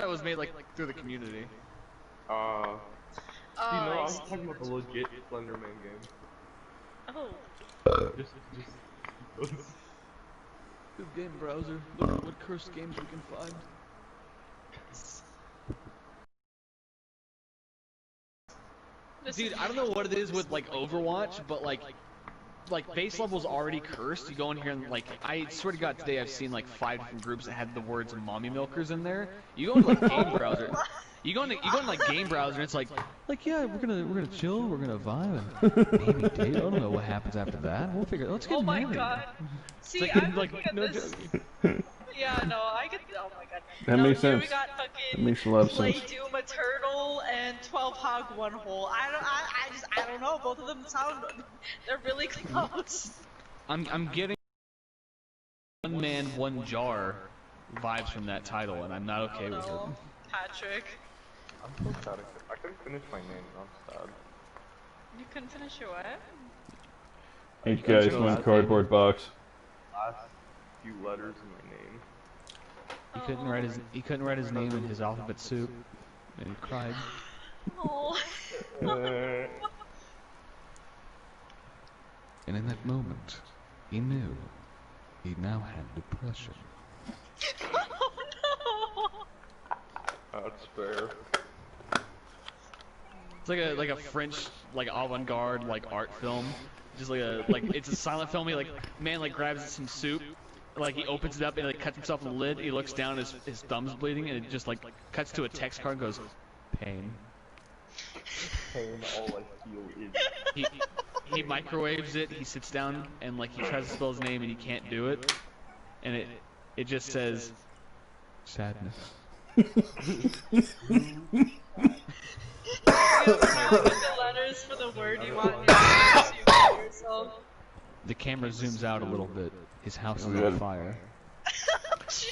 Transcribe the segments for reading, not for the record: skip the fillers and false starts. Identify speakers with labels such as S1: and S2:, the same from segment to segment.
S1: that was made like through the community.
S2: You know, I'm talking about the legit Slenderman game.
S3: Oh.
S2: Just
S1: Good game browser. Look at what cursed games we can find. Dude, I don't know what it is with like Overwatch, but like base level's already cursed. You go in here and like, I swear to God, today I've seen like 5 different groups that had the words "mommy milkers" in there. You go into like game browser. You go into like game browser, and it's like yeah, we're gonna chill, we're gonna vibe, and maybe date. I don't know what happens after that. We'll figure it. Let's get married.
S3: Oh my God. See,
S1: like,
S3: I'm
S1: like
S3: looking at
S1: no
S3: this.
S1: joke.
S3: Yeah, no, I get. Oh my God.
S4: That
S3: no,
S4: makes
S3: here
S4: sense.
S3: we got fucking
S4: That makes a lot of
S3: Play
S4: sense.
S3: Doom a turtle and 12 hog one hole. I don't know. Both of them sound. They're really close.
S1: I'm getting one man, one jar vibes from that title, and I'm not okay with it.
S3: Patrick.
S2: I'm so sad I couldn't finish my name, I'm sad.
S3: You couldn't finish your what?
S4: Hey guys, one cardboard box.
S2: Last few letters in my name.
S1: He couldn't write his name in his alphabet soup, and he cried.
S3: Oh.
S1: And in that moment, he knew he now had depression.
S3: Oh no!
S2: That's fair.
S1: It's like a French like avant-garde like art film. Just like it's a silent film. He like man like grabs some soup, like he opens it up and like cuts himself in the lid. He looks down, his thumb's bleeding, and it just like cuts to a text card and goes, pain.
S2: Pain, all I feel is.
S1: He microwaves it. He sits down and like he tries to spell his name and he can't do it, and it just says sadness.
S3: You have the letters for the word you want to yourself.
S1: The camera zooms out a little bit. His house is
S4: Oh,
S1: on fire.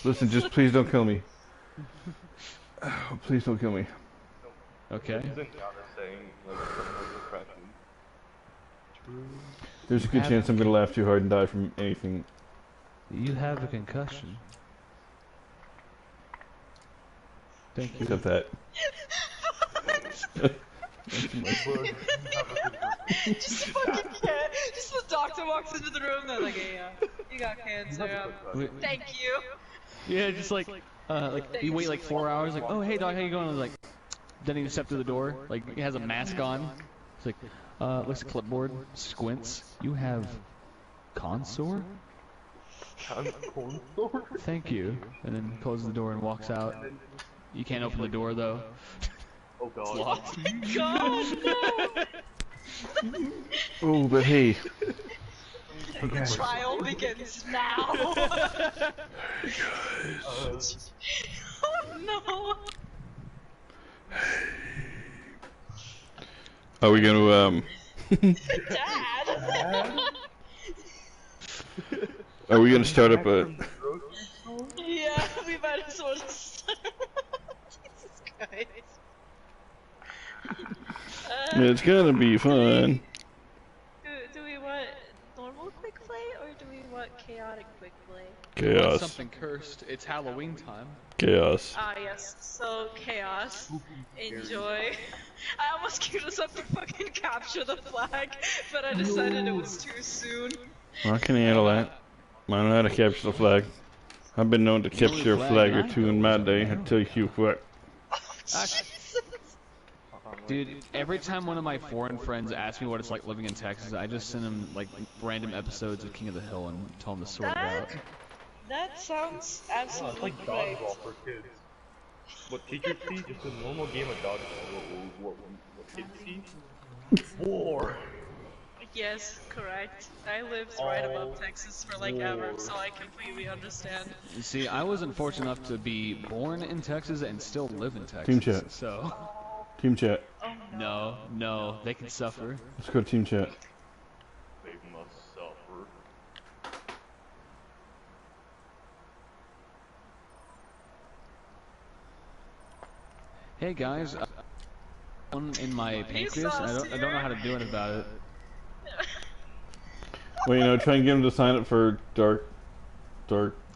S4: Listen, just please don't kill me. Oh, please don't kill me.
S1: Okay.
S4: There's a good chance I'm gonna laugh too hard and die from anything.
S1: You have a concussion. Thank you.
S4: Except that.
S3: Just a fucking cat. Just the doctor walks into the room. They're like, "Hey, you got cancer. Thank you."
S1: Yeah, just like you wait like 4 hours. Like, oh hey doc, how you going? I was like, doesn't even step through the door. Like he has a mask on. It's like, looks at clipboard, squints. You have consor? Thank you. And then closes the door and walks out. You can't open the door though.
S2: Oh god.
S1: It's locked.
S3: God, no!
S4: Oh, but hey. Hey
S3: The
S4: guys.
S3: trial begins now.
S4: Hey guys.
S3: Oh no!
S4: Are we gonna
S3: Dad!
S4: Are we gonna start up a?
S3: Yeah, we might as well start. Jesus Christ.
S4: It's gonna be fun.
S3: Do we want normal quick play or do we want chaotic quick play?
S4: Chaos.
S1: Something cursed. It's Halloween time.
S4: Chaos.
S3: Ah yes, so chaos. Enjoy. I almost queued us up to fucking capture the flag, but I decided it was too soon.
S4: I can handle that. I know how to capture the flag. I've been known to capture a flag or two in my day. I tell you what.
S1: Dude, every time one of my foreign friends asks me what it's like living in Texas, I just send them like random episodes of King of the Hill and tell them to sort it out.
S3: That sounds
S2: It's
S3: absolutely
S2: like
S3: great.
S2: dodgeball for kids. What teachers see, just a normal game of dodgeball. What kids see? War.
S3: Yes, correct. I lived right above Texas for like ever, so I completely understand.
S1: You see, I wasn't fortunate enough to be born in Texas and still live in Texas.
S4: Team chat.
S1: So,
S4: Team chat.
S1: no, they can suffer.
S4: Let's go to team chat.
S2: They must suffer.
S1: Hey guys, one in my pancreas. I don't know how to do it about it.
S4: Well, you know, try and get him to sign up for dark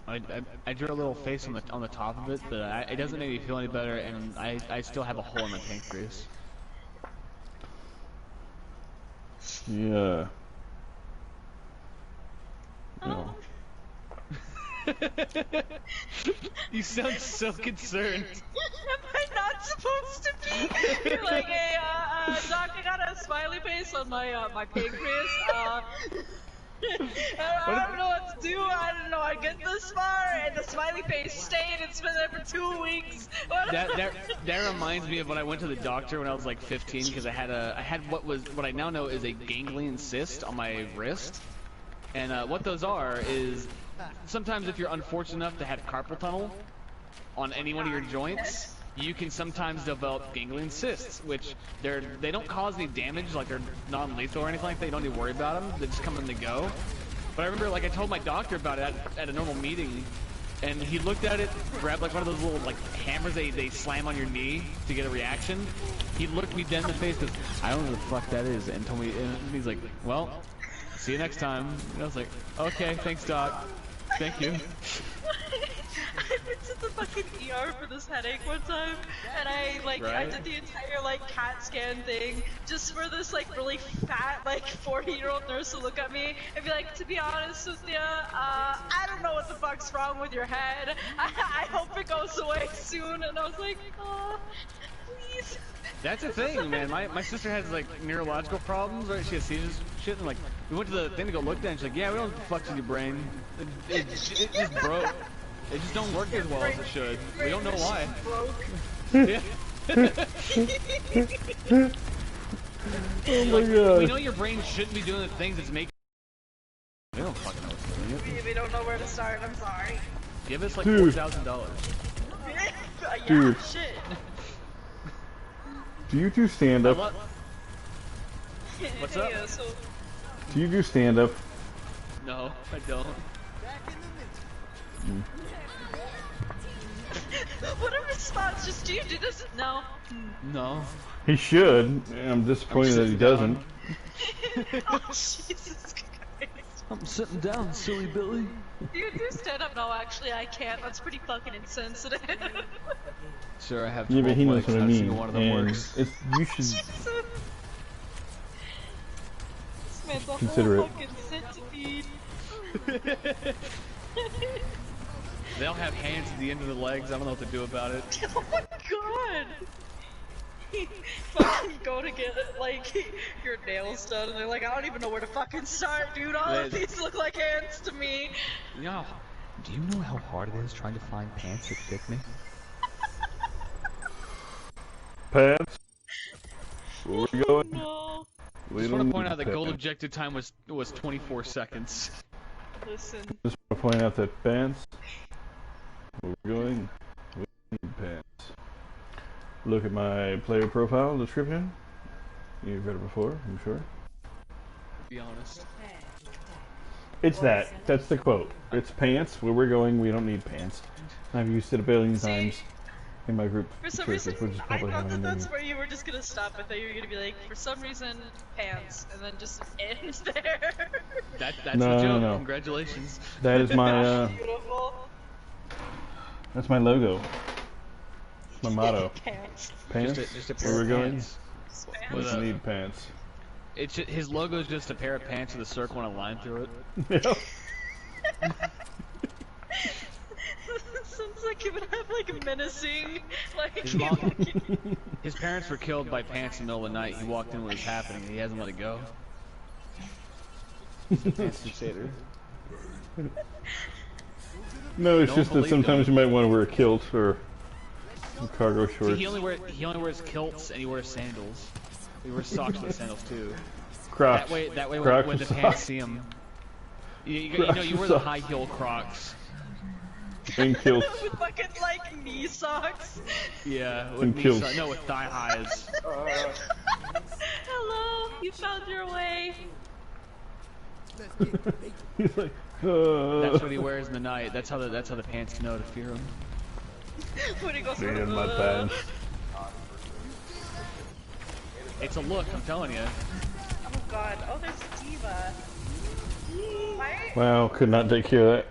S1: I drew a little face on the top of it, but it doesn't make me feel any better, and I still have a hole in my pancreas.
S4: Yeah.
S3: Oh.
S4: No.
S1: You sound so concerned.
S3: Am I not supposed to be? You're like, hey, Doc, I got a smiley face on my my pancreas. I don't know what to do. I don't know. I get this far, and the smiley face stayed. It's been there for 2 weeks.
S1: That reminds me of when I went to the doctor when I was like 15 because I had what I now know is a ganglion cyst on my wrist, and what those are is sometimes if you're unfortunate enough to have carpal tunnel on any one of your joints, you can sometimes develop ganglion cysts, which they don't cause any damage, like they're non-lethal or anything like that. You don't need to worry about them. They just come and they go. But I remember, like, I told my doctor about it at a normal meeting, and he looked at it, grabbed like one of those little like hammers they slam on your knee to get a reaction. He looked me dead in the face, goes, "I don't know what the fuck that is," and told me. And he's like, "Well, see you next time." And I was like, "Okay, thanks, doc. Thank you."
S3: I went to the fucking ER for this headache one time, and I did the entire like CAT scan thing just for this like really fat like 40-year-old nurse to look at me and be like, "To be honest with you, I don't know what the fuck's wrong with your head. I hope it goes away soon." And I was like, "Oh, please."
S1: That's the thing, man. My sister has like neurological problems, right? She has seizures, shit, and like we went to the thing to go look at it, and she's like, "Yeah, we don't know what the fuck's in your brain. It just broke. It just don't work as well as it should. We don't know why." Yeah.
S4: Oh my god.
S1: We know your brain shouldn't be doing the things it's making. We don't fucking know what's doing it.
S3: We don't know where to start. I'm sorry.
S1: Give us like
S4: Dude.
S1: $4,000.
S3: Yeah,
S4: Dude.
S3: shit.
S4: Do you do stand up?
S1: What's up?
S3: Yeah, so
S4: Do you do stand up?
S1: No, I don't.
S3: what a response! Just do you do this? No.
S1: No.
S4: He should. I'm disappointed that he doesn't.
S3: Oh Jesus Christ!
S1: I'm sitting down, silly Billy.
S3: Do you do stand up? No, actually, I can't. That's pretty fucking insensitive.
S1: Sure, I have.
S4: Yeah, but he knows what I
S1: not a
S4: mean.
S1: single one of them
S4: And
S1: works.
S4: it's, you should
S3: Jesus. This man's a
S4: consider
S3: whole
S4: it.
S3: fucking centipede.
S1: They all have hands at the end of the legs. I don't know what to do about it.
S3: Oh my god! Fucking go to get like your nails done, and they're like, "I don't even know where to fucking start, dude. All of these look like hands to me."
S1: Yeah.
S5: Do you know how hard it is trying to find pants that fit me?
S4: Pants. Where we going?
S3: No.
S4: We
S1: Just
S4: don't
S1: want to point
S4: need
S1: out that gold
S4: pants.
S1: objective time was 24 seconds.
S3: Listen.
S4: Just want to point out that pants. Where we going? We need pants. Look at my player profile description. You've read it before, I'm sure.
S1: To be honest.
S4: It's that. That's the quote. It's pants. Where we're going, we don't need pants. I've used it a billion times in my group
S3: For some
S4: churches,
S3: reason,
S4: which is
S3: I
S4: probably
S3: thought
S4: how I
S3: that
S4: know
S3: that's
S4: you.
S3: where you were just gonna stop. I thought you were gonna be like, for some reason, pants, and then just end there.
S1: That's
S4: No,
S1: the joke.
S4: no.
S1: Congratulations.
S4: That is my
S3: Beautiful.
S4: that's my logo. My motto.
S3: Pants.
S4: Pants.
S1: Just a
S4: Where we're going?
S3: Pants.
S1: With
S4: We
S1: a-
S4: need pants.
S1: It's his logo is just a pair of pants with a circle and a line through it.
S4: Yeah.
S3: Sounds like it would have like menacing, like
S1: His mom- His parents were killed by pants in the middle of the night. He walked in when it was happening. He hasn't let it go. He's a pants crusader.
S4: No, it's
S1: Don't
S4: just that
S1: believe
S4: sometimes you might want to wear a kilt or some cargo
S1: See,
S4: shorts.
S1: he only wears kilts and he wears sandals. He wears socks with sandals too.
S4: Crocs.
S1: That way
S4: Crocs
S1: when the
S4: with
S1: pants
S4: socks.
S1: see him. You
S4: Crocs
S1: know, you
S4: with
S1: wear the
S4: socks.
S1: high heel Crocs.
S4: And kilts.
S3: with fucking like knee socks.
S1: Yeah,
S4: And
S1: with knee
S4: kilts.
S1: so- no, with thigh highs.
S3: Hello, you found your way.
S4: He's like,
S1: That's what he wears in the night. That's how the pants know to fear him.
S3: When he goes,
S4: Stay in my pants.
S1: It's a look, I'm telling you.
S3: Oh god, oh there's Diva. Why?
S4: Wow, could not take care of that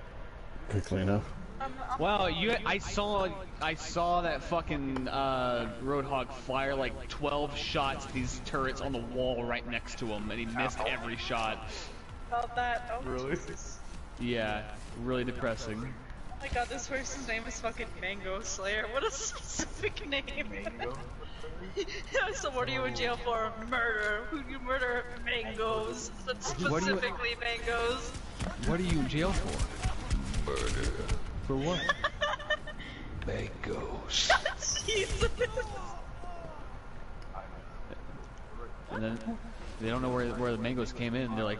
S4: Quickly enough.
S1: Wow, I saw that fucking Roadhog fire like 12 shots at these turrets on the wall right next to him, and he missed every shot.
S3: About that. Oh,
S2: Really?
S3: Jesus.
S1: Yeah, really depressing.
S3: Oh my god, this person's name is fucking Mango Slayer. What a specific name.
S2: Mango?
S3: So what are you in jail for? Murder. Who do you murder? Mangoes. But specifically mangoes.
S1: What are you in jail for? Murder. For what? Mangoes.
S3: Jesus.
S1: And then they don't know where the mangoes came in. They're like,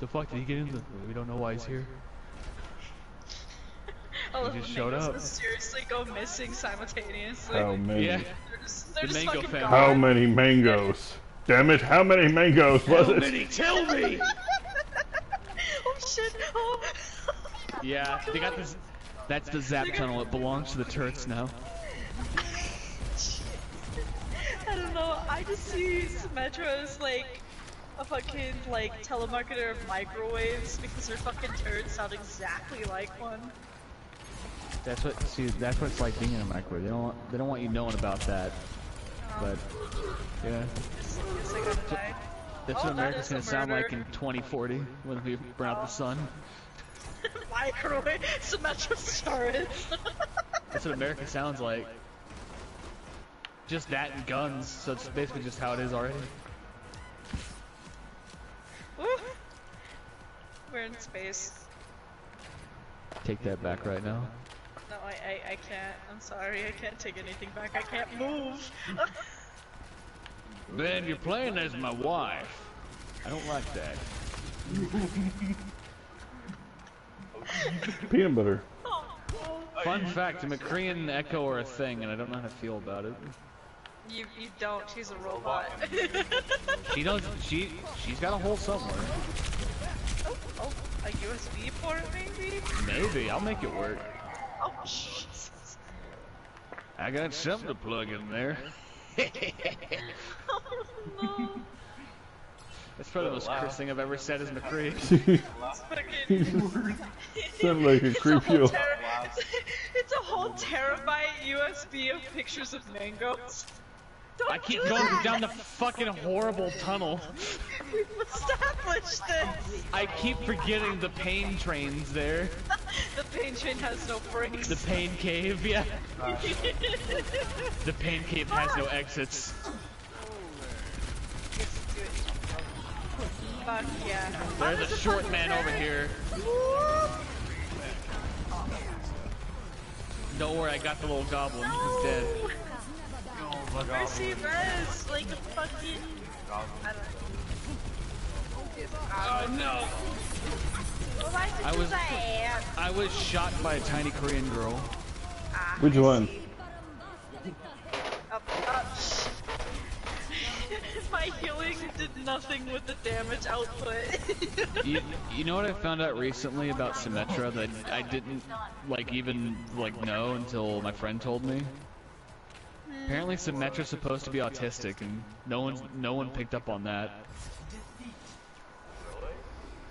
S1: the fuck did he get in? We don't know why he's here. He just showed up.
S3: Seriously, go missing simultaneously.
S4: How many?
S1: Yeah.
S3: They're just
S1: mango
S3: fucking
S1: family.
S3: gone.
S4: How many mangoes? Damn it! How many mangoes was
S1: How
S4: it?
S1: many? Tell me.
S3: Oh shit! Oh.
S1: Yeah, they got this. That's the Zap tunnel. It belongs to the turrets now.
S3: I don't know. I just see Symmetra as like a fucking like telemarketer of microwaves because their fucking turrets sound exactly like one.
S1: That's what. See, that's what it's like being in a microwave. They don't want you knowing about that. But yeah,
S3: Guess I gotta die.
S1: that's
S3: Oh,
S1: what America's
S3: that
S1: gonna
S3: is a
S1: sound like
S3: murder.
S1: in 2040 when we burn out the sun.
S3: Microwave Symmetra's turrets.
S1: That's what America sounds like. Just that and guns. So it's basically just how it is already.
S3: Woo. We're in space.
S1: Take that back right now.
S3: No, I can't. I'm sorry. I can't take anything back. I can't move.
S1: Ben, you're playing as my wife. I don't like that.
S4: Peanut butter.
S1: Fun fact, McCree and Echo are a thing, and I don't know how to feel about it.
S3: You don't. She's a robot.
S1: She does. She's got a hole somewhere.
S3: Oh, a USB port maybe?
S1: Maybe I'll make it work.
S3: Oh, Jesus.
S1: I got something to plug in there.
S3: Oh, no.
S1: That's probably the most cursed thing I've ever said as McCree.
S3: Fucking...
S4: Sound like a
S3: It's
S4: creepy
S3: whole
S4: old.
S3: It's a whole terabyte USB of pictures of mangoes. Don't
S1: I keep
S3: do
S1: going
S3: that.
S1: down the fucking horrible tunnel.
S3: We've established this.
S1: I keep forgetting the pain train's there.
S3: The pain train has no brakes.
S1: The pain cave, yeah. The pain cave has no exits.
S3: Fuck yeah.
S1: There's a short man over here. Don't worry, I got the little goblin. He's dead.
S3: Mercy Res, like a fucking... I don't know.
S1: Oh no! I was shot by a tiny Korean girl.
S4: Which one?
S3: Up. My healing did nothing with the damage output.
S1: You know what I found out recently about Symmetra that I didn't even know until my friend told me? Apparently Symmetra's supposed to be autistic and no one picked up on that.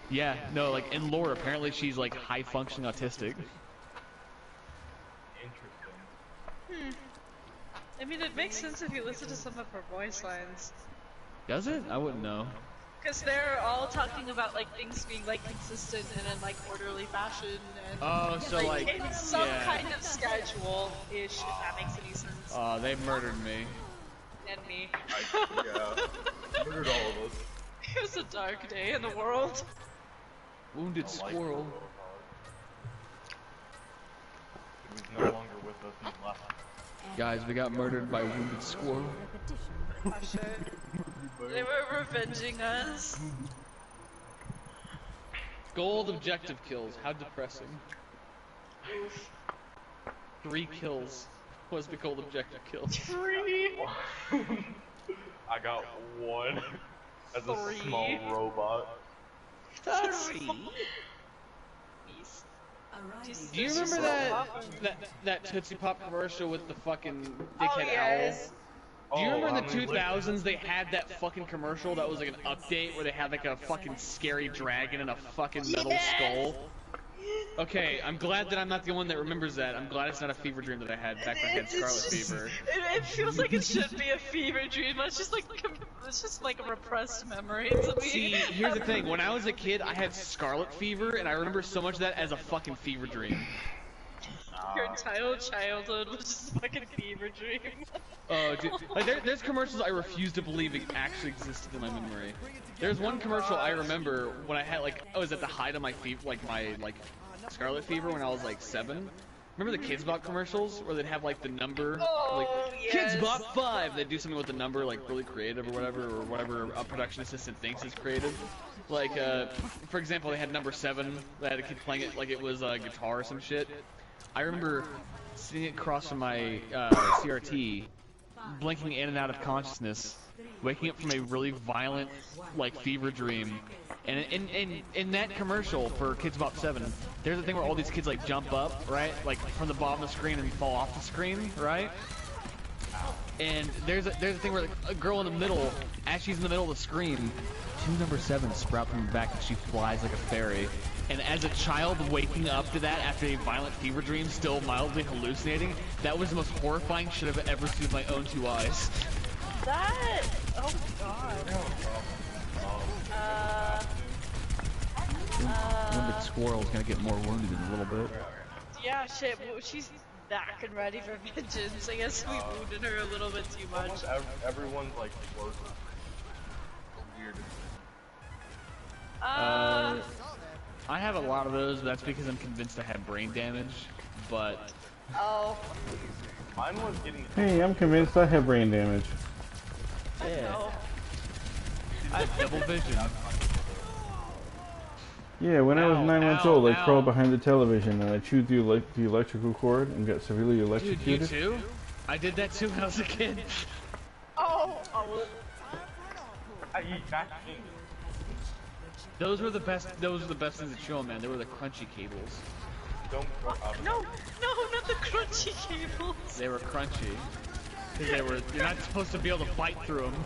S1: Yeah, no, like in lore apparently she's like high functioning autistic.
S2: Interesting.
S3: I mean, it makes sense if you listen to some of her voice lines.
S1: Does it? I wouldn't know.
S3: Because they're all talking about like things being like consistent and in like orderly fashion and
S1: Oh, so like
S3: in some
S1: yeah.
S3: kind of schedule-ish, if that makes any sense.
S1: They murdered me.
S3: And me.
S2: Yeah. Murdered all of us.
S3: It was a dark day in the world.
S1: Wounded squirrel.
S2: He was no longer with us, he left.
S1: Guys, we got murdered by wounded squirrel.
S3: Oh shit. They were revenging us.
S1: Gold objective kills. How depressing. 3 kills was the gold objective kill.
S3: 3.
S2: I got 1 as a
S3: 3.
S2: small robot.
S3: 3.
S1: Do you remember that Tootsie Pop commercial with the fucking
S3: Oh,
S1: dickhead
S3: yes.
S1: owl? Do you remember in
S2: how
S1: the
S2: many
S1: 2000s they had that fucking commercial that was like an update where they had like a fucking scary dragon and a fucking metal skull? Okay, I'm glad that I'm not the one that remembers that. I'm glad it's not a fever dream that I had back when I had scarlet fever.
S3: It feels like it should be a fever dream. It's just like a repressed memory to me.
S1: See, here's the thing. When I was a kid, I had scarlet fever, and I remember so much of that as a fucking fever dream.
S3: Your entire childhood was just a fucking fever dream.
S1: Oh, dude. Like, there's commercials I refuse to believe it actually existed in my memory. There's one commercial I remember when I had, like, I was at the height of my fever, like, scarlet fever when I was, like, 7. Remember the Kids Bop commercials where they'd have, like, the number, like,
S3: yes.
S1: Kids Bop 5! They'd do something with the number, like, really creative or whatever a production assistant thinks is creative. Like, for example, they had number 7, they had a kid playing it like it was a guitar or some shit. I remember sitting across from my CRT, blinking in and out of consciousness, waking up from a really violent, like, fever dream. And in that commercial for Kids Bop 7, there's a thing where all these kids, like, jump up, right? Like, from the bottom of the screen and fall off the screen, right? And there's a thing where, like, a girl in the middle, as she's in the middle of the screen, 2 number 7s sprout from her back and she flies like a fairy. And as a child waking up to that after a violent fever dream, still mildly hallucinating, that was the most horrifying shit I've ever seen with my own 2 eyes.
S3: That... Oh god.
S5: Limbic Squirrel's gonna get more wounded in a little bit.
S3: Yeah, shit, well, she's back and ready for vengeance. I guess we wounded her a little bit too much.
S2: Everyone's like worse. Weird.
S1: I have a lot of those, but that's because I'm convinced I have brain damage, but...
S3: Oh.
S2: Mine was getting...
S4: Hey, I'm convinced I have brain damage.
S1: Yeah.
S3: No.
S1: I have double vision.
S4: Yeah, when I was 9 months old, I
S1: ow.
S4: crawled behind the television and I chewed the electrical cord and got severely
S1: Dude,
S4: electrocuted.
S1: you too? I did that too when I was a kid.
S3: Oh.
S2: I eat vaccine.
S1: Those were the best things to chew on, man. They were the crunchy cables.
S2: Don't go out.
S3: No, not the crunchy cables.
S1: They were crunchy. Because you're not supposed to be able to bite through them.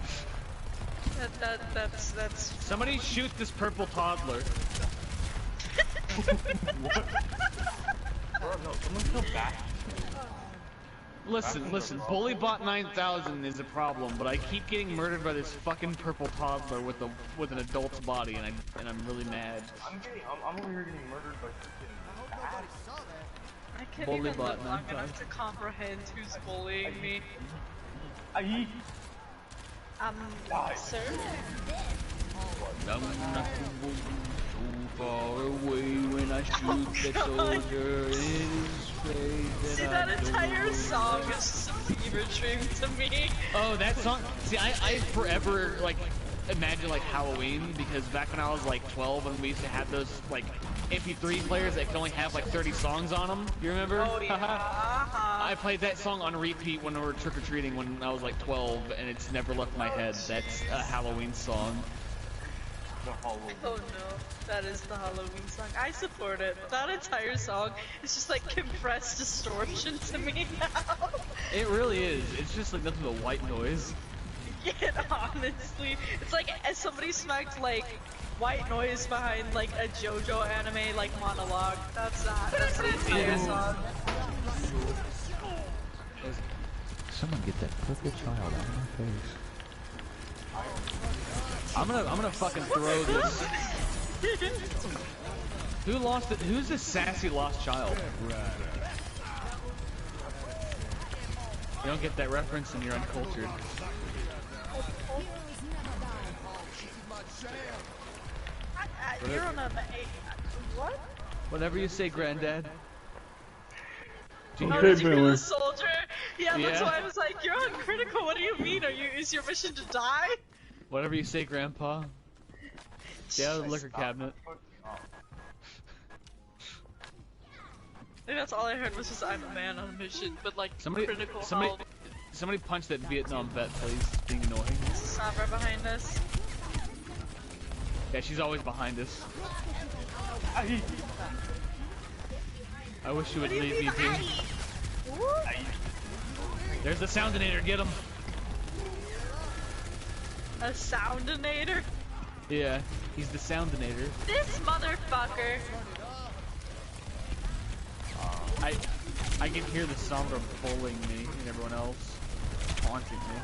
S3: That's...
S1: Somebody shoot this purple toddler.
S2: What? Bro, no, someone kill back.
S1: Listen, Bullybot 9000 is a problem, but I keep getting murdered by this fucking purple toddler with an adult's body, and I'm really mad.
S2: I'm over here getting murdered by freaking bats.
S3: I can't even live
S1: Bullybot
S3: long
S1: 9000.
S3: enough to comprehend who's bullying me. Sir?
S1: I'm not too far away when I shoot the soldier in his face.
S3: See, that entire song is just a fever dream to me.
S1: Oh, that song. See, I forever like imagine like Halloween because back when I was like 12 and we used to have those like MP3 players that could only have like 30 songs on them. You remember?
S3: Oh yeah.
S1: I played that song on repeat when we were trick-or-treating when I was like 12, and it's never left my head. That's a Halloween song.
S3: Oh no, that is the Halloween song. I support it. That entire song is just like compressed distortion to me now.
S1: It really is. It's just like nothing but white noise.
S3: Yeah, honestly. It's like as somebody smacked like white noise behind like a JoJo anime like monologue. That's the entire song.
S5: Someone get that purple child out of my face.
S1: I'm gonna fucking throw this. Who lost it? Who's this sassy lost child? You don't get that reference and you're uncultured.
S3: You're on a... What?
S1: Whatever you say, Granddad.
S3: Oh,
S4: Okay,
S3: did you hear
S4: Boomer.
S3: the soldier? Yeah, that's
S1: Yeah.
S3: why I was like, you're uncritical, what do you mean? Is your mission to die?
S1: Whatever you say, Grandpa. Stay out of the liquor cabinet.
S3: Maybe that's all I heard was just I'm a man on a mission, but like critical help.
S1: Somebody punch that Vietnam vet, please. It's being annoying.
S3: Is Sabra behind us?
S1: Yeah, she's always behind us. I wish you would leave me be. There's the soundinator, get him.
S3: A soundinator?
S1: Yeah, he's the soundinator.
S3: This motherfucker.
S1: I can hear the Sombra bullying me and everyone else taunting me.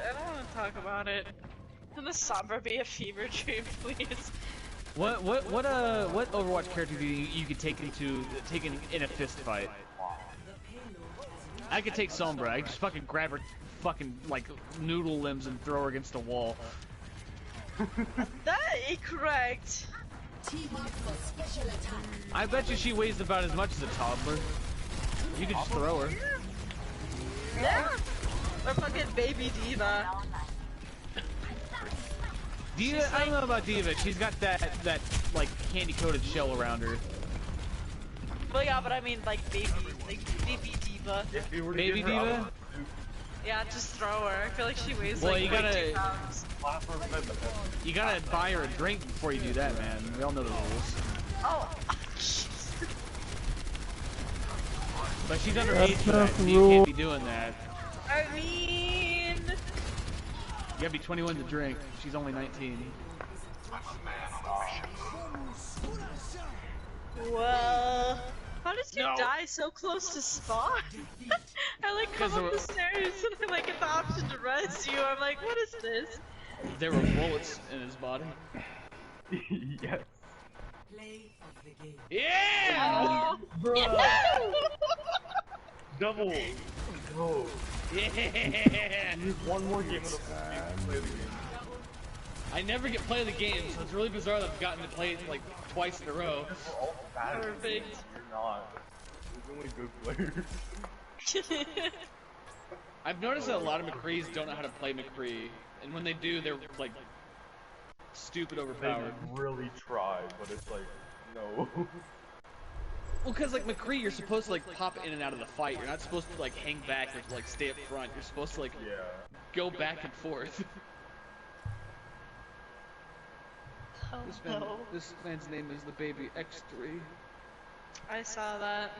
S3: I don't want to talk about it. Can the Sombra be a fever dream, please?
S1: What Overwatch character do you could take in a fist fight? I could take Sombra. I just fucking grab her fucking like noodle limbs and throw her against the wall.
S3: That is correct.
S1: I bet you she weighs about as much as a toddler. You could just throw her.
S3: Yeah. Or fucking baby Diva.
S1: Diva, I don't know about Diva. She's got that like candy coated shell around her.
S3: Well, yeah, but I mean like baby Diva.
S1: Baby Diva?
S3: Yeah, just throw her. I feel like she weighs
S1: Well,
S3: like
S1: you
S3: way
S1: gotta-
S3: 2 pounds.
S1: You gotta buy her a drink before you do that, man. We all know the rules.
S3: Oh.
S1: But she's underage for that, so you can't be doing that.
S3: I mean.
S1: You gotta be 21 to drink. She's only 19.
S3: Well, how did you die so close to spawn? I like come up the stairs and I like get the option to res you. I'm like, what is this?
S1: There were bullets in his body.
S2: Yes.
S1: Yeah!
S2: Bro. Double. Bro.
S1: Yeah!
S2: One more game of the play the game.
S1: I never get play the game, so it's really bizarre that I've gotten to play it like twice in a row.
S2: We're all bad.
S3: Perfect.
S2: You're not. There's only good players.
S1: I've noticed that a lot of McCrees don't know how to play McCree, and when they do, they're like stupid overpowered.
S2: They really try, but it's like, no.
S1: Well, because like McCree, you're supposed to like pop in and out of the fight. You're not supposed to like hang back or like stay up front. You're supposed to like go back and forth.
S3: Oh,
S1: This man's name is the baby X3.
S3: I saw that.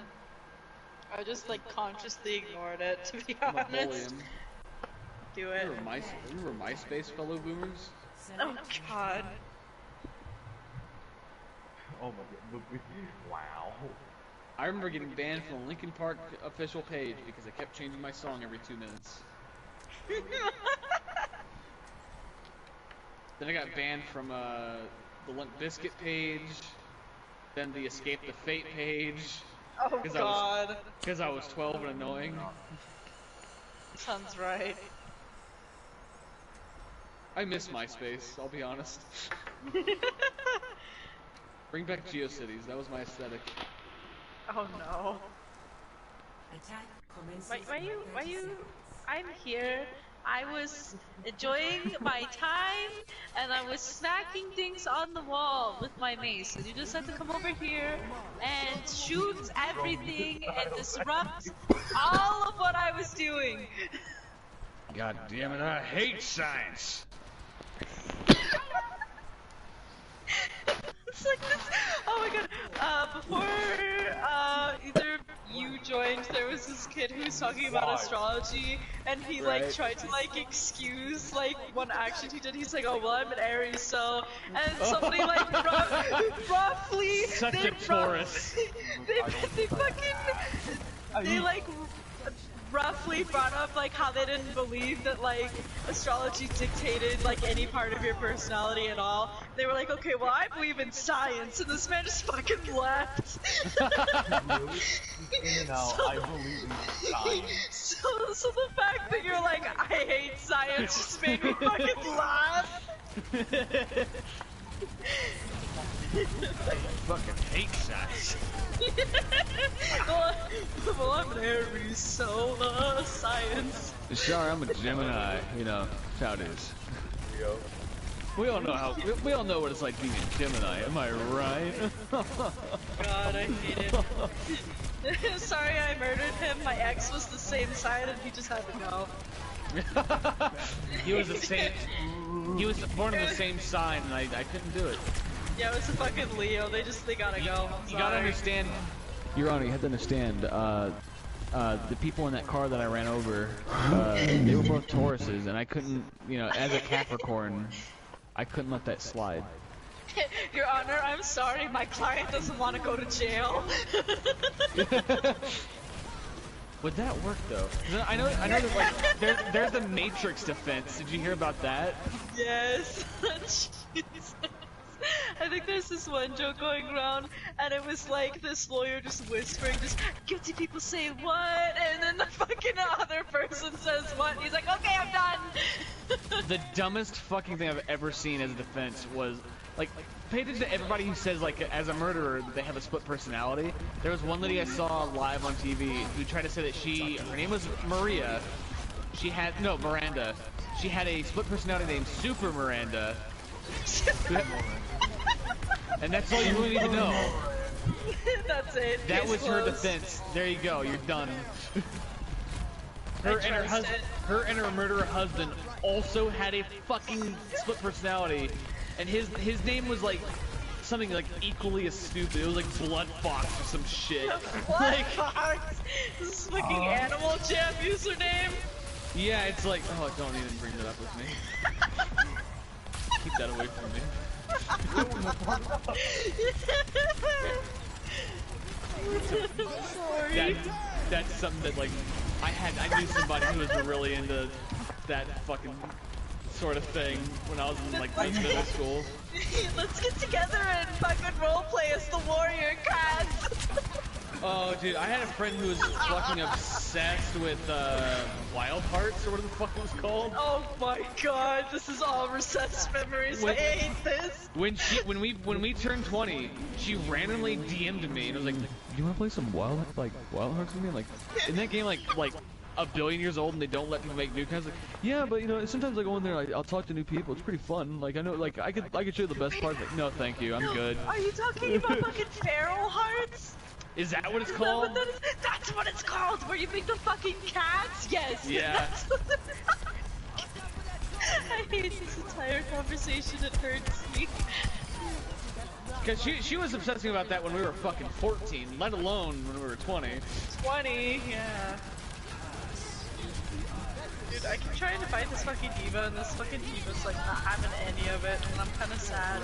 S3: I just like consciously ignored it, to be
S1: I'm gonna bully
S3: honest.
S1: him.
S3: Do it.
S1: Remember MySpace, fellow boomers?
S3: Oh god.
S2: Oh my god. Wow.
S1: I remember getting banned from the Linkin Park official page because I kept changing my song every 2 minutes. Then I got banned from the Limp Bizkit page, then the Escape the Fate page.
S3: Oh god.
S1: Because I was 12 and annoying.
S3: Sounds right.
S1: I miss MySpace, I'll be honest. Bring back GeoCities, that was my aesthetic.
S3: Oh no. Why you? I'm here. I was enjoying my time, and I was smacking things on the wall with my mace. And you just had to come over here and shoot everything and disrupt all of what I was doing.
S1: God damn it, I hate science!
S3: It's like this. Oh my god. Before either you joined, there was this kid who was talking about astrology, and he like tried to like excuse like one action he did. He's like, oh well, I'm an Aries, so, and somebody like roughly
S1: Such a Taurus.
S3: they like roughly brought up like how they didn't believe that like astrology dictated like any part of your personality at all. They were like, okay, well I believe in science, and this man just fucking left.
S2: I believe in science.
S3: So the fact that you're like, I hate science just made me fucking laugh.
S1: Fucking hate science.
S3: Well, I'm an Aries, so science.
S1: Sorry, I'm a Gemini, you know, that's how it is. We all know we all know what it's like being a Gemini, am I right?
S3: God, I hate it. Sorry I murdered him, my ex was the same side and he just had to go.
S1: He was born in the same sign and I couldn't do it.
S3: Yeah, it was a fucking Leo, they gotta go.
S1: You gotta understand, Your Honor, you have to understand, the people in that car that I ran over, they were both Tauruses, and I couldn't, you know, as a Capricorn, I couldn't let that slide.
S3: Your Honor, I'm sorry, my client doesn't want to go to jail.
S1: Would that work though? 'Cause I know that like there's the Matrix defense. Did you hear about that?
S3: Yes. Jesus. I think there's this one joke going around, and it was like this lawyer just whispering, just guilty people say what, and then the fucking other person says what. And he's like, okay, I'm done.
S1: The dumbest fucking thing I've ever seen as a defense was like, pay attention to everybody who says like as a murderer they have a split personality. There was one lady I saw live on TV who tried to say that her name was Maria. Miranda. She had a split personality named Super Miranda. And that's all you really need to know.
S3: That's it.
S1: That
S3: Case
S1: was her
S3: closed.
S1: defense. There you go. You're done. Her and her murderer husband also had a fucking split personality, and his name was like something like equally as stupid. It was like Blood Fox or some shit.
S3: What? This is fucking Animal Jam username.
S1: Yeah, it's like, oh, don't even bring that up with me. Keep that away from me.
S3: Sorry.
S1: That's something that like I knew somebody who was really into that fucking sort of thing when I was in like middle school.
S3: Let's get together and fucking roleplay as the warrior cats.
S1: Oh, dude, I had a friend who was fucking obsessed with Wild Hearts or whatever the fuck it was called.
S3: Oh my god, this is all recessed memories. I hate this.
S1: When we turned 20, she randomly DM'd me and was like, "You wanna play some Wild Hearts with me?" Like, isn't that game like a billion years old and they don't let people make new kinds? Like, yeah, but you know, sometimes I go in there, I'll talk to new people. It's pretty fun. Like, I know, like I could show you the best parts. Like, no, thank you, I'm good.
S3: Are you talking about fucking feral hearts?
S1: Is that what it's
S3: Is
S1: called?
S3: that what that is? That's what it's called, where you make the fucking cats? Yes.
S1: Yeah.
S3: That's what I hate this entire conversation, it hurts me.
S1: Cause she was obsessing about that when we were fucking 14, let alone when we were 20.
S3: 20, yeah. Dude, I keep trying to find this fucking diva, and this fucking diva's like not having any of it, and I'm kinda sad.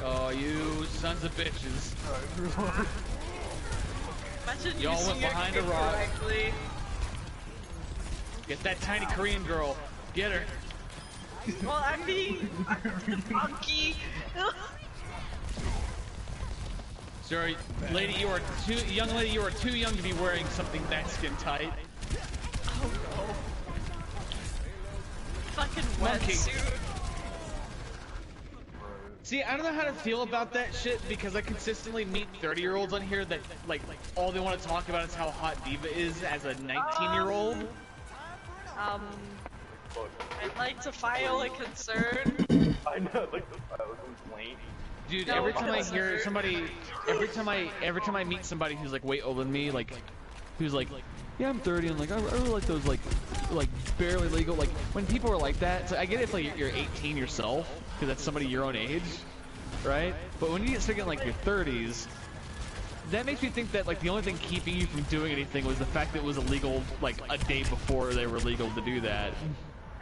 S1: Oh, you sons of bitches.
S3: Imagine
S1: Y'all
S3: using
S1: went
S3: your
S1: behind a
S3: kick
S1: rock.
S3: correctly.
S1: Get that tiny Korean girl. Get her.
S3: Well, I'm being funky.
S1: Sorry, lady, young lady, you are too young to be wearing something that skin tight.
S3: Oh no. Fucking
S1: Monkey.
S3: wetsuit.
S1: See, I don't know how to feel about that shit because I consistently meet 30-year-olds on here that like all they want to talk about is how hot Diva is as a 19-year-old.
S3: I'd like to file a concern.
S2: I know, like a complaint.
S1: Dude,
S3: No,
S1: every time I
S3: concern.
S1: hear somebody, every time I meet somebody who's like way older than me, like who's like, yeah, I'm 30, and like I really like those like barely legal. Like when people are like that, so I get it if like you're 18 yourself, because that's somebody your own age, right? But when you get stuck in like your 30s, that makes me think that like the only thing keeping you from doing anything was the fact that it was illegal like a day before they were legal to do that,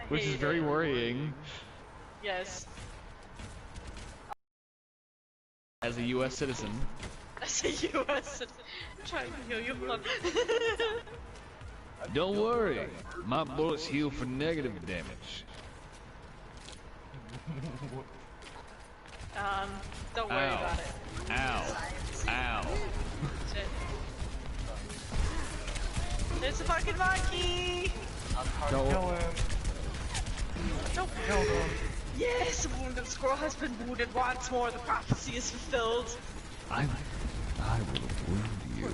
S1: which is very worrying.
S3: Yes.
S1: As a U.S. citizen.
S3: As a US, I'm trying to heal you. Hold on.
S1: Don't worry, my bullets heal for negative damage.
S3: Don't worry
S1: Ow.
S3: about it.
S1: Ow. Ow.
S3: Shit. There's a fucking monkey!
S1: Don't.
S3: Don't kill him. Yes, the wounded squirrel has been wounded once more. The prophecy is fulfilled.
S5: I will wound you.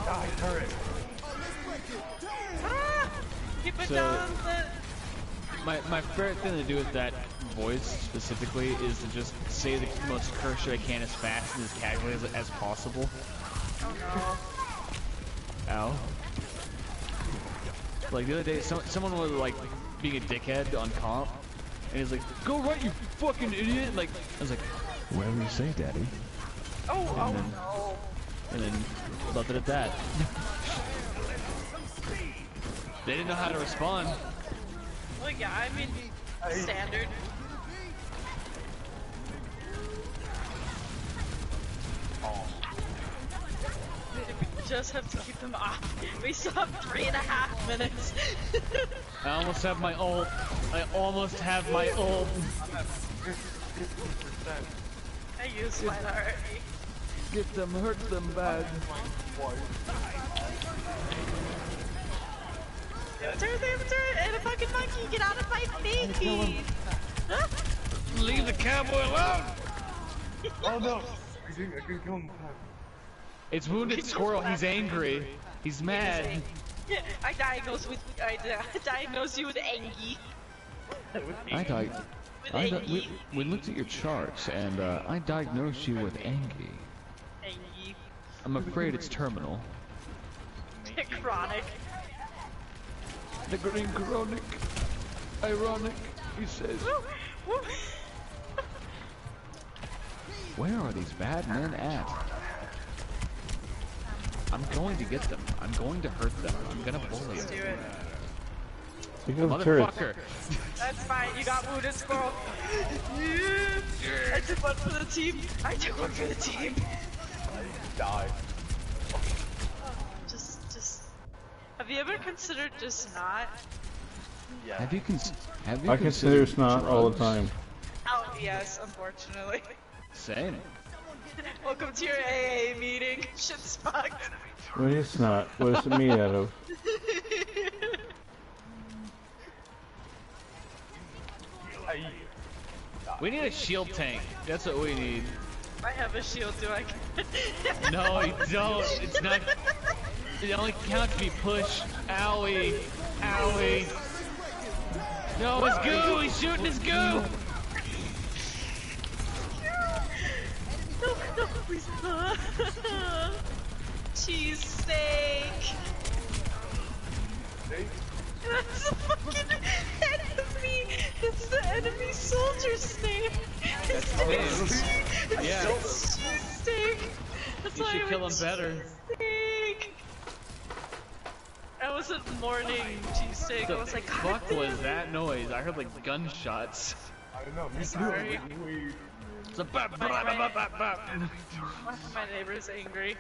S2: Die, turret.
S3: Ah! Keep it
S1: So-
S3: down.
S1: My favorite thing to do with that voice specifically is to just say the most curse shit I can as fast and as casually as possible.
S3: Oh
S1: Ow. Like the other day, someone was like being a dickhead on comp, and he's like, "Go right, you fucking idiot!" And, like I was like,
S5: Whatever you say, Daddy.
S3: no. Oh
S1: And then-
S3: no.
S1: and then left it at that. They didn't know how to respond.
S3: Well, yeah, I mean, standard. just have to keep them off. We still have 3.5 minutes.
S1: I almost have my ult. I almost have my ult.
S3: I used mine already.
S1: Get them, hurt them bad.
S3: Turret, and a fucking monkey, get out of my face!
S1: Leave the cowboy alone!
S2: Oh no! I couldn't kill him.
S1: It's wounded squirrel, he's angry. He's mad.
S3: I diagnosed you with Angie.
S5: We looked at your charts, and I diagnosed you with Angie.
S3: Angie.
S5: I'm afraid it's terminal.
S3: Chronic.
S5: The green chronic. Ironic, he says. Where are these bad men at? I'm going to get them. I'm going to hurt them. I'm gonna bully
S3: Let's
S5: them.
S3: do it.
S1: Motherfucker.
S3: That's fine, you got wounded squirrel. I took one for the team.
S2: Die.
S3: Just. Have you ever considered just not?
S2: Yeah.
S5: Have you
S4: I consider snot all the time.
S3: Oh, yes, unfortunately.
S1: Same.
S3: Welcome to your AA meeting. Shit's fucked.
S4: What is snot? What is it made out of?
S1: We need a shield tank. That's what we need.
S3: I have a shield, do I?
S1: No, you don't. It's not. It only counts if you push. Owie. Owie. No, it's goo. He's shooting his goo.
S3: No, please. Cheese steak. That's the fucking enemy. It's the enemy soldier's name.
S1: That's his. Yeah.
S3: It's cheese steak. That's
S1: You
S3: why
S1: should
S3: I
S1: kill
S3: went
S1: him better.
S3: cheesesteak. I wasn't mourning cheesesteak. I was like, God
S1: Fuck
S3: damn.
S1: was that noise? I heard like gunshots.
S2: I don't know. Me
S3: Sorry.
S2: too.
S1: It's a bop, bop, bop, bop, bop.
S3: My neighbor's angry.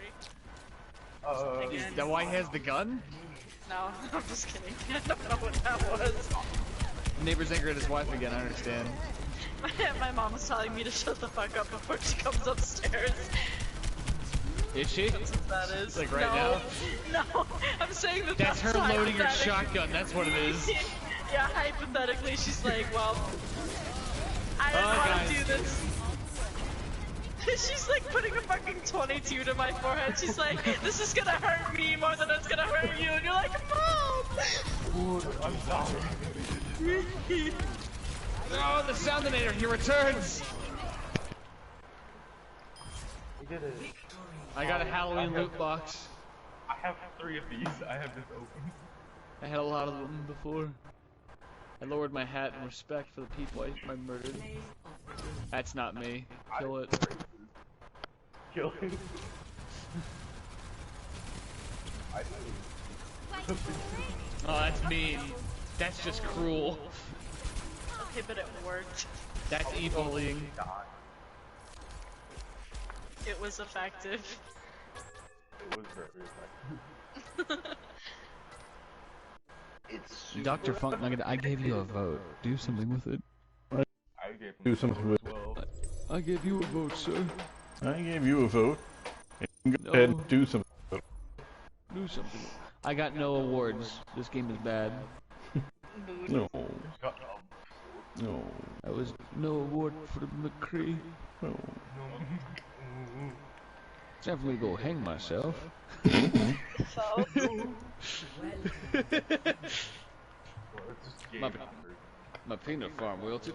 S1: Is that why he has the gun?
S3: No, I'm just kidding. I don't know what that was.
S1: Neighbor's angry at his wife again, I understand.
S3: My mom was telling me to shut the fuck up before she comes upstairs.
S1: Is she?
S3: That's what that is.
S1: Like right
S3: no, now? No, I'm saying that
S1: That's her loading her
S3: hypothetically-
S1: shotgun, that's what it is.
S3: Yeah, hypothetically, she's like, well, I don't want
S1: guys.
S3: to do this. She's like putting a fucking 22 to my forehead. She's like, this is gonna hurt me more than it's gonna hurt you. And you're like, Mom!
S2: I'm sorry.
S1: Oh, the Soundinator, he returns!
S2: We did it.
S1: I got a Halloween loot box.
S2: I have 3 of these. I have this open.
S1: I had a lot of them before. I lowered my hat in respect for the people I murdered. That's not me. Kill it.
S2: Kill him.
S1: Oh, that's mean. That's just cruel.
S3: Okay, but it worked.
S1: That's e-bullying.
S3: It was effective.
S2: It was very effective. It's
S5: Dr. Funk Nugget, I gave you a vote. Do something with it.
S2: I gave him
S4: Do something with it.
S2: 12.
S5: I gave you a vote, sir.
S4: I gave you a vote. Go
S5: No.
S4: ahead and do something.
S5: Do something.
S1: I got no awards. This game is bad.
S4: No.
S2: Shut up.
S4: No.
S5: I was no award for McCree.
S4: No.
S5: It's time for me to go hang myself.
S3: So,
S2: Well, it's just game
S1: My-
S2: after.
S1: My peanut farm wilted.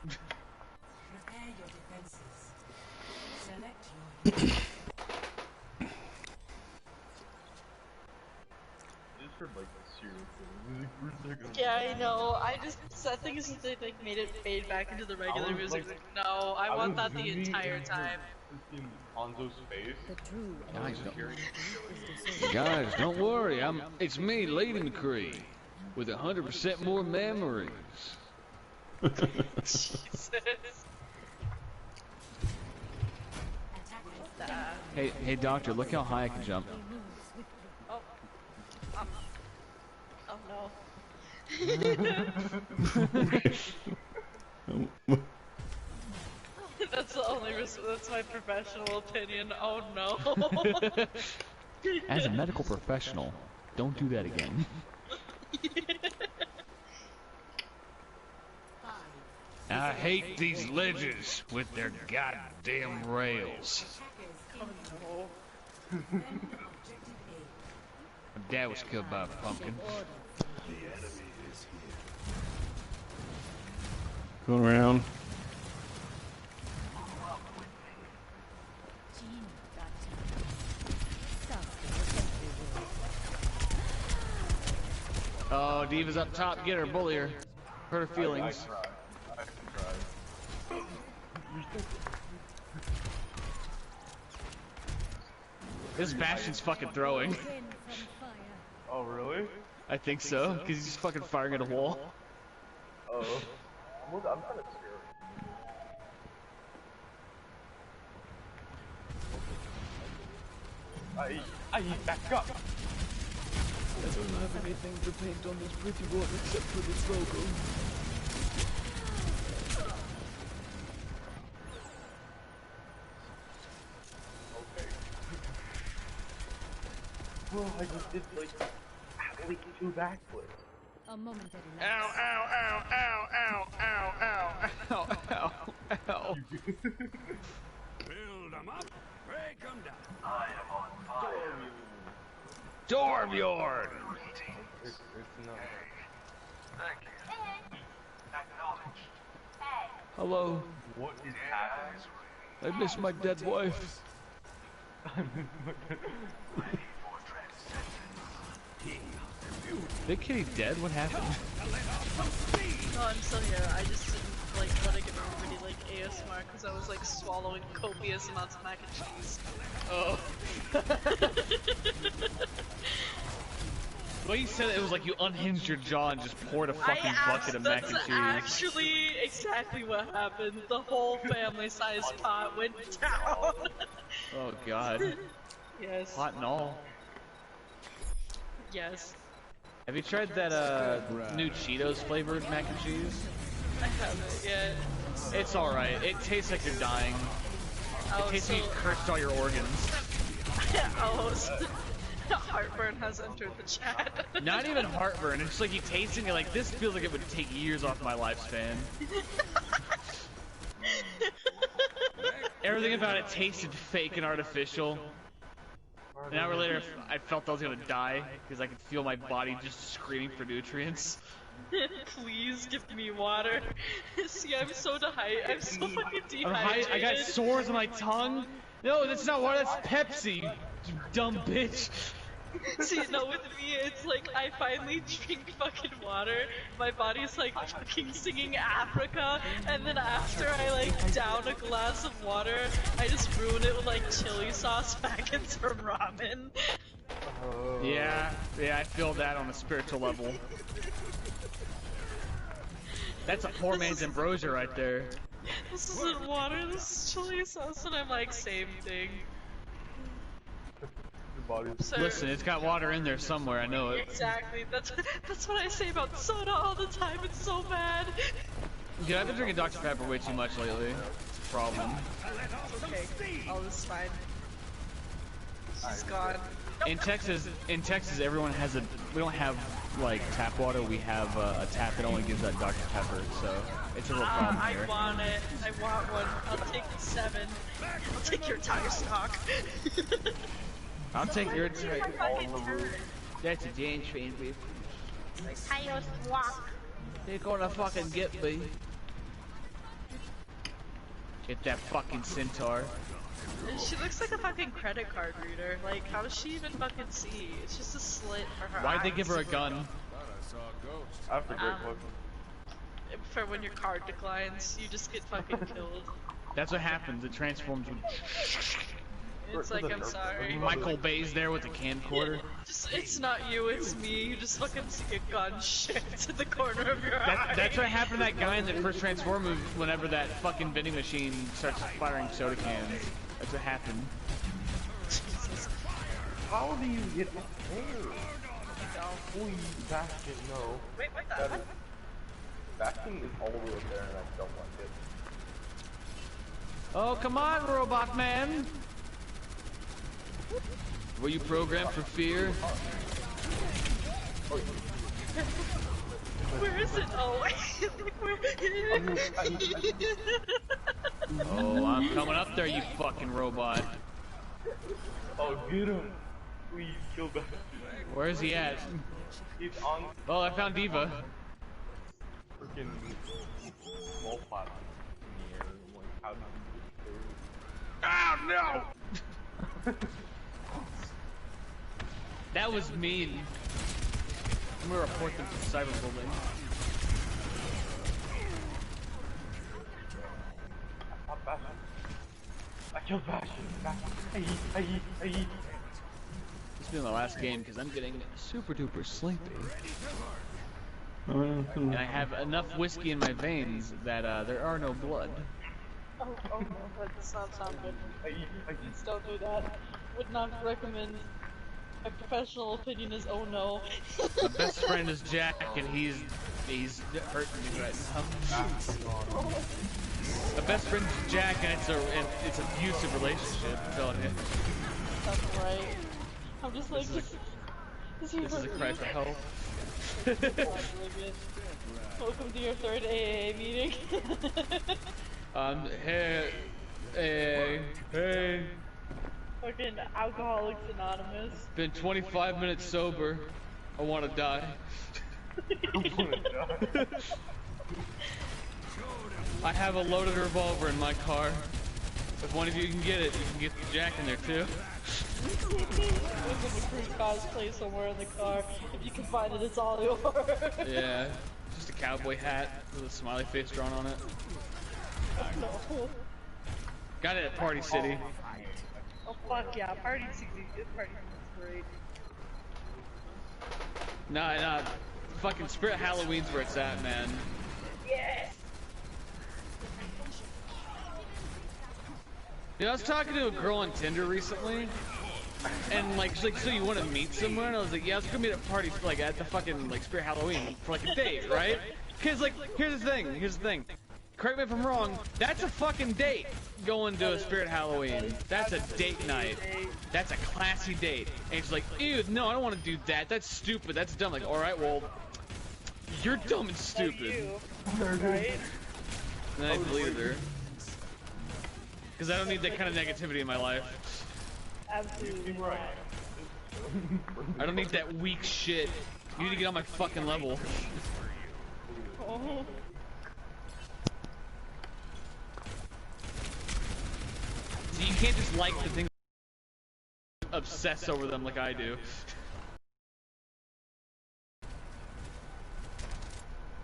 S6: Prepare your defenses. Select your
S2: Just for like a serious thing. Like, for a second.
S3: yeah, I know. I just, that thing is that they like made it fade back into the regular
S2: was,
S3: music.
S2: like-
S3: No, I
S2: I
S3: want
S2: was
S3: that the
S2: zooming
S3: entire
S2: into
S3: time.
S2: In Hanzo's face.
S5: Guys, guys, don't worry. It's me, Lady McCree, with 100% more memories.
S3: Jesus.
S5: Hey, doctor, look how high I can jump.
S3: That's the only that's my professional opinion. Oh no.
S1: As a medical professional, don't do that again. I hate these ledges with their goddamn rails. My dad was killed by a pumpkin.
S4: Going around.
S1: Oh, Diva's up top. Get her, bully her. Hurt her feelings. This Bastion's fucking throwing.
S2: Oh, really?
S1: I think so, because he's just fucking firing at a wall.
S2: Oh. I'm kind of scared. I back up!
S1: I don't have anything to paint on this pretty board except for this logo.
S2: Okay. Well, I just did like at least 2 backflips.
S6: A momentary
S1: Ow, ow, ow, ow, ow, ow, ow, ow, ow, ow.
S5: Build them up, break them down.
S1: Dormyard!
S2: It's not.
S1: Hello,
S2: What is happening?
S1: I miss my dead wife. Big Kitty dead? What happened?
S3: No, I'm still here. I just didn't like want to give everybody like ASMR because I was like swallowing copious amounts of mac and cheese.
S1: Oh. The way you said it was like you unhinged your jaw and just poured a fucking bucket of mac and
S3: That's
S1: cheese.
S3: actually exactly what happened. The whole family-sized pot went down.
S1: Oh god.
S3: Yes.
S1: Hot and all.
S3: Yes.
S1: Have you tried that new Cheetos flavored mac and cheese?
S3: I haven't yet.
S1: It's alright. It tastes like you're dying.
S3: Oh,
S1: It tastes
S3: so,
S1: like you cursed all your organs.
S3: oh, so heartburn has entered the chat.
S1: Not even heartburn. It's just like you taste it and you're like, this feels like it would take years off my lifespan. Everything about it tasted fake and artificial. An hour later, I felt I was gonna die because I could feel my body just screaming for nutrients.
S3: Please give me water. See, I'm so dehydrated. I'm so fucking dehydrated.
S1: I got sores on my tongue. No, that's not water. That's Pepsi. You dumb bitch.
S3: See, no, with me, it's like I finally drink fucking water. My body's like fucking singing Africa, and then after I like down a glass of water, I just ruin it with like chili sauce packets from ramen.
S1: Yeah, I feel that on a spiritual level. That's a poor man's ambrosia right there.
S3: This isn't water, this is chili sauce, and I'm like, same thing. Sir,
S1: Listen, it's got water in there somewhere. I know it.
S3: exactly. That's what I say about soda all the time. It's so bad.
S1: Dude, I've been drinking Dr. Pepper way too much lately. It's a problem.
S3: Okay, all this is fine. She's gone.
S1: In Texas, everyone has we don't have like tap water. We have a tap that only gives that Dr. Pepper. So it's a real problem
S3: I
S1: here.
S3: want it. I want one. I'll take 7. I'll take your entire stock.
S1: I'll take your That's a Jane train, baby. They're gonna fucking get me. Get that fucking centaur.
S3: She looks like a fucking credit card reader. Like, how does she even fucking see? It's just a slit for her
S1: Why'd they
S3: eyes.
S1: give her a gun?
S2: That's a great question.
S3: For when your card declines, you just get fucking killed.
S1: That's what happens. It transforms when
S3: It's like, I'm sorry.
S1: Michael Bay's there with the camcorder.
S3: It's not you, it's me. You just fucking see a gun shift in the corner of your eye.
S1: That's what happened to that guy in the first Transform movie whenever that fucking vending machine starts firing soda cans. That's what happened.
S3: Jesus.
S2: How do you get up there? Please, Bastion, no.
S3: Wait, what the
S2: That
S3: heck?
S2: is, Bastion is all the way up there and I don't like it.
S1: Oh, come on, robot man!
S5: Were you programmed for fear?
S3: Where is it? Oh, where?
S1: Oh, I'm coming up there, you fucking robot.
S2: Oh, get him! Please, kill Bastion.
S1: Where is he at?
S2: He's on
S1: Oh, I found Diva.
S2: freaking small platform in the air. I'm like, how did you
S1: Oh, no! That was mean. I'm gonna report them to cyberbullying.
S2: Not Bastion. I killed Bastion. Aye.
S1: This will be my last game because I'm getting super duper sleepy. And I have enough whiskey in my veins that there are no blood.
S3: Oh no, that does not sound good. Please don't do that. Would not recommend. My professional opinion is oh no.
S1: My best friend is Jack, and he's hurting me right now. My best friend is Jack, and it's an abusive relationship. I'm telling you.
S3: That's right. I'm just like,
S1: This is a cry for help.
S3: Welcome to your third AA meeting.
S1: Hey.
S3: Fucking Alcoholics Anonymous.
S1: Been 25 minutes sober. I want to die. I have a loaded revolver in my car. If one of you can get it, you can get Jack in there too.
S3: There's a McCree cosplay somewhere in the car. If you can find it, it's all yours.
S1: Yeah, just a cowboy hat with a smiley face drawn on it.
S3: No.
S1: Got it at Party City.
S3: Oh fuck yeah, Party City is great.
S1: Nah, fucking Spirit Halloween's where it's at, man.
S3: Yeah.
S1: You know, I was talking to a girl on Tinder recently, and like, she's like, so you want to meet somewhere? And I was like, yeah, let's go meet at a party, like at the fucking like Spirit Halloween for like a date, right? Cause like, here's the thing. Correct me if I'm wrong. That's a fucking date. Going to a Spirit Halloween. That's a date night. That's a classy date. And she's like, ew, no, I don't want to do that. That's stupid. That's dumb. Like, all right, well, you're dumb and stupid.
S3: Right?
S1: And then I deleted her. Because I don't need that kind of negativity in my life.
S3: Absolutely right.
S1: I don't need that weak shit. You need to get on my fucking level.
S3: Oh.
S1: So you can't just like the things, obsess over them like I do.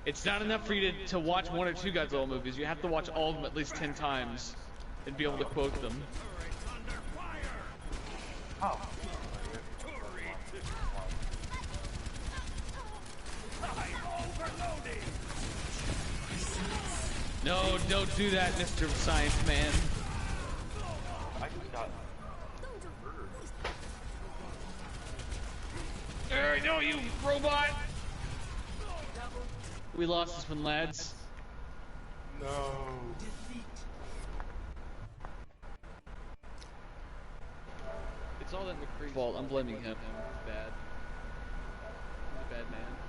S1: It's not enough for you to watch one or two Godzilla movies. You have to watch all of them at least 10 times and be able to quote them. No, don't do that, Mr. Science Man.
S2: I just got
S1: Hey, no, you robot! We lost this one, lads.
S2: no.
S1: It's all that McCree's fault. I'm blaming him. He's bad. He's a bad man.